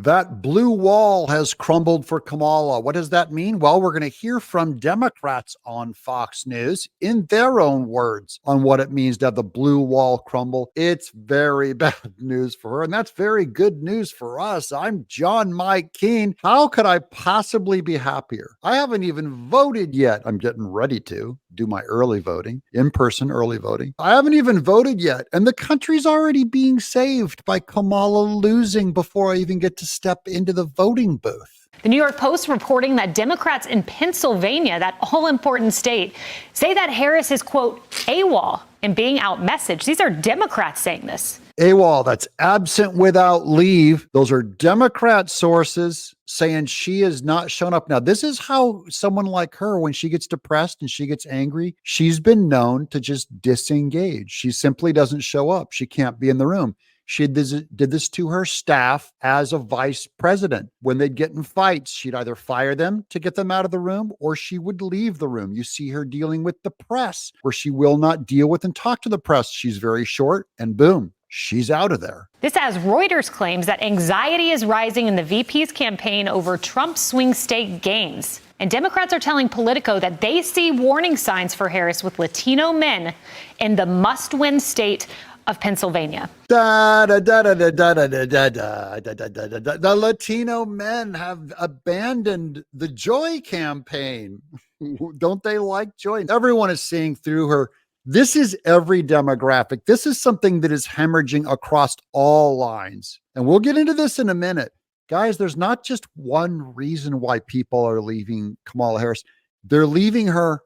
That blue wall has crumbled for Kamala. What does that mean? Well, we're going to hear from Democrats on Fox News in their own words on what it means to have the blue wall crumble. It's very bad news for her, and that's very good news for us. I'm John Mike Keene. How could I possibly be happier? I haven't even voted yet. I'm getting ready to do my early voting, in-person early voting. I haven't even voted yet, and the country's already being saved by Kamala losing before I even get to step into the voting booth. The New York Post reporting that Democrats in Pennsylvania, that all-important state, say that Harris is, quote, AWOL and being outmessaged. These are Democrats saying this. AWOL, that's absent without leave. Those are Democrat sources saying she is not shown up. Now, this is how someone like her, when she gets depressed and she gets angry, she's been known to just disengage. She simply doesn't show up. She can't be in the room. She did this to her staff as a vice president. When they'd get in fights, she'd either fire them to get them out of the room, or she would leave the room. You see her dealing with the press, where she will not deal with and talk to the press. She's very short, and boom, she's out of there. This as Reuters claims that anxiety is rising in the VP's campaign over Trump's swing state gains. And Democrats are telling Politico that they see warning signs for Harris with Latino men in the must-win state of Pennsylvania. The Latino men have abandoned the Joy campaign. Don't they like Joy? Everyone is seeing through her. This is every demographic. This is something that is hemorrhaging across all lines. And we'll get into this in a minute. Guys, there's not just one reason why people are leaving Kamala Harris. They're leaving her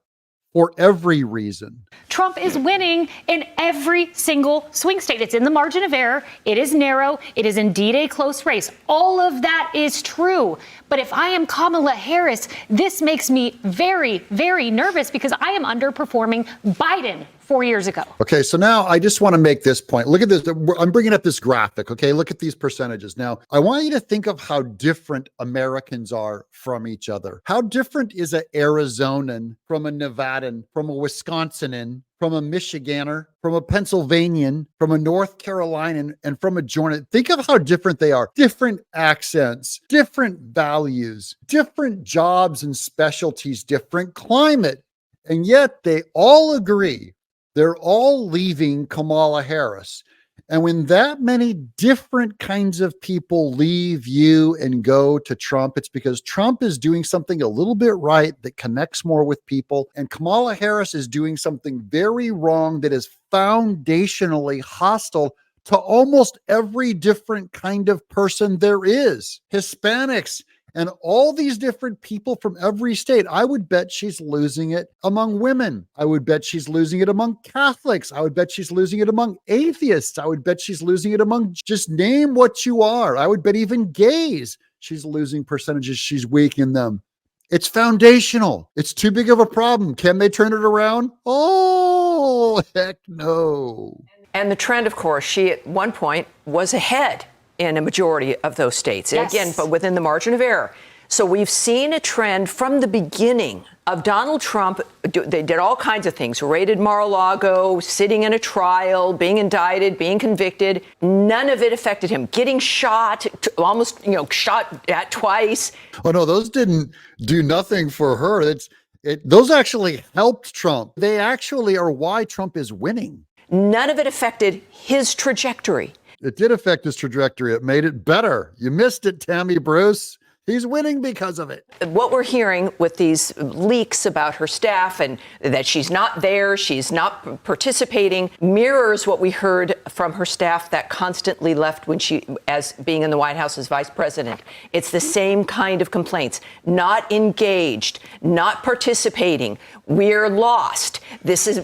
for every reason. Trump is winning in every single swing state. It's in the margin of error. It is narrow. It is indeed a close race. All of that is true. But if I am Kamala Harris, this makes me very, very nervous because I am underperforming Biden 4 years ago. Okay, so now I just want to make this point. Look at this. I'm bringing up this graphic, okay? Look at these percentages. Now, I want you to think of how different Americans are from each other. How different is an Arizonan from a Nevadan, from a Wisconsinan, from a Michiganer, from a Pennsylvanian, from a North Carolinian, and from a Georgian? Think of how different they are. Different accents, different values, different jobs and specialties, different climate. And yet they all agree. They're all leaving Kamala Harris. And when that many different kinds of people leave you and go to Trump, it's because Trump is doing something a little bit right that connects more with people. And Kamala Harris is doing something very wrong that is foundationally hostile to almost every different kind of person there is. Hispanics, and all these different people from every state. I would bet she's losing it among women. I would bet she's losing it among Catholics. I would bet she's losing it among atheists. I would bet she's losing it among, just name what you are. I would bet even gays. She's losing percentages. She's weak in them. It's foundational. It's too big of a problem. Can they turn it around? Oh, heck no. And the trend, of course, she at one point was ahead in a majority of those states. Yes. Again, but within the margin of error. So we've seen a trend from the beginning of Donald Trump. They did all kinds of things, raided Mar-a-Lago, sitting in a trial, being indicted, being convicted. None of it affected him. Getting shot, almost, shot at twice. Oh, no, those didn't do nothing for her. Those actually helped Trump. They actually are why Trump is winning. None of it affected his trajectory. It did affect his trajectory. It made it better. You missed it, Tammy Bruce. He's winning because of it. What we're hearing with these leaks about her staff and that she's not there, she's not participating, mirrors what we heard from her staff that constantly left when she, as being in the White House as vice president. It's the same kind of complaints. Not engaged, not participating. We're lost.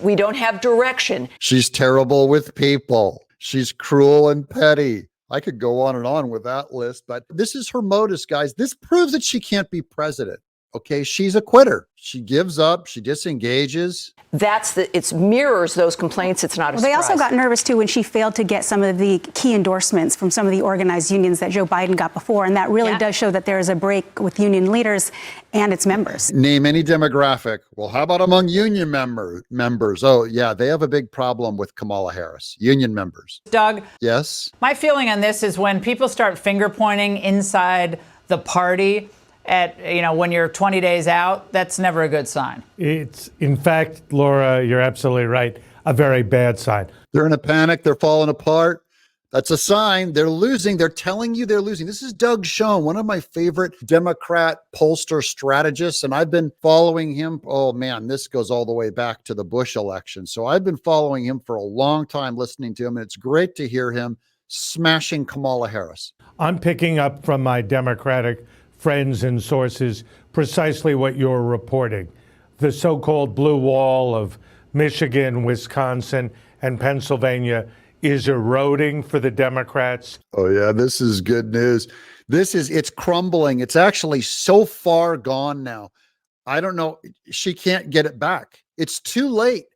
We don't have direction. She's terrible with people. She's cruel and petty. I could go on and on with that list, but this is her modus, guys. This proves that she can't be president. Okay, she's a quitter. She gives up. She disengages. It mirrors those complaints. It's not a surprise. They also got nervous, too, when she failed to get some of the key endorsements from some of the organized unions that Joe Biden got before. And that really does show that there is a break with union leaders and its members. Name any demographic. Well, how about among union members? Oh, yeah, they have a big problem with Kamala Harris. Union members. Doug? Yes? My feeling on this is when people start finger pointing inside the party when you're 20 days out, that's never a good sign. It's, in fact, Laura, you're absolutely right, a very bad sign. They're in a panic. They're falling apart. That's a sign. They're losing. They're telling you they're losing. This is Doug Schoen, one of my favorite Democrat pollster strategists, and I've been following him. Oh, man, this goes all the way back to the Bush election. So I've been following him for a long time, listening to him, and it's great to hear him smashing Kamala Harris. I'm picking up from my Democratic friends and sources precisely what you're reporting. The so-called blue wall of Michigan, Wisconsin, and Pennsylvania is eroding for the Democrats. Oh, yeah, this is good news. It's crumbling. It's actually so far gone now. I don't know. She can't get it back. It's too late.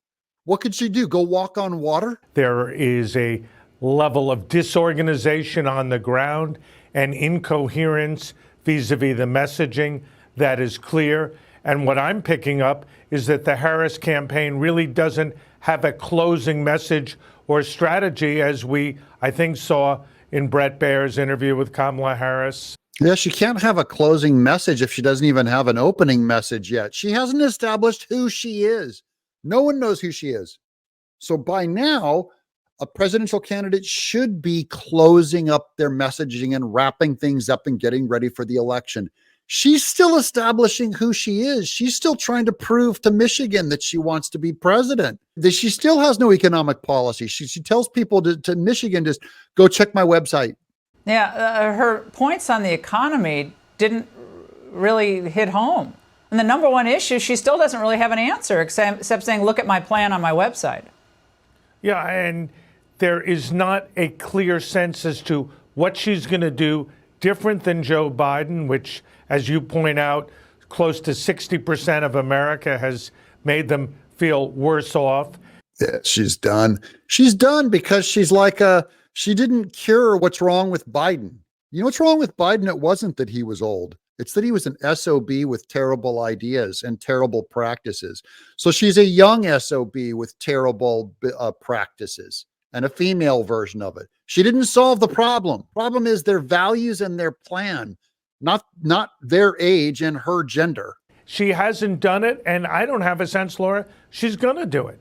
What could she do? Go walk on water? There is a level of disorganization on the ground and incoherence vis-a-vis the messaging that is clear. And what I'm picking up is that the Harris campaign really doesn't have a closing message or strategy, as we, I think, saw in Bret Baier's interview with Kamala Harris. Yeah, she can't have a closing message if she doesn't even have an opening message yet. She hasn't established who she is. No one knows who she is. So by now, a presidential candidate should be closing up their messaging and wrapping things up and getting ready for the election. She's still establishing who she is. She's still trying to prove to Michigan that she wants to be president. That she still has no economic policy. She tells people to Michigan, just go check my website. Yeah, her points on the economy didn't really hit home. And the number one issue, she still doesn't really have an answer except saying, look at my plan on my website. Yeah, and there is not a clear sense as to what she's going to do different than Joe Biden, which, as you point out, close to 60% of America has made them feel worse off. Yeah, she's done. She's done because she didn't cure what's wrong with Biden. You know what's wrong with Biden? It wasn't that he was old. It's that he was an SOB with terrible ideas and terrible practices. So she's a young SOB with terrible practices and a female version of it. She didn't solve the problem. Problem is their values and their plan, not their age and her gender. She hasn't done it, and I don't have a sense, Laura, she's going to do it.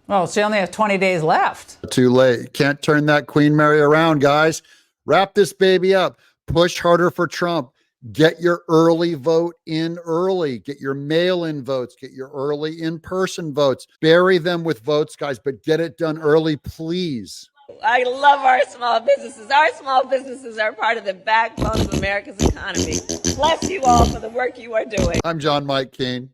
Well, she only has 20 days left. Too late. Can't turn that Queen Mary around, guys. Wrap this baby up. Push harder for Trump. Get your early vote in early. Get your mail-in votes. Get your early in-person votes. Bury them with votes, guys, but get it done early, please. I love our small businesses. Our small businesses are part of the backbone of America's economy. Bless you all for the work you are doing. I'm John Mike Keane.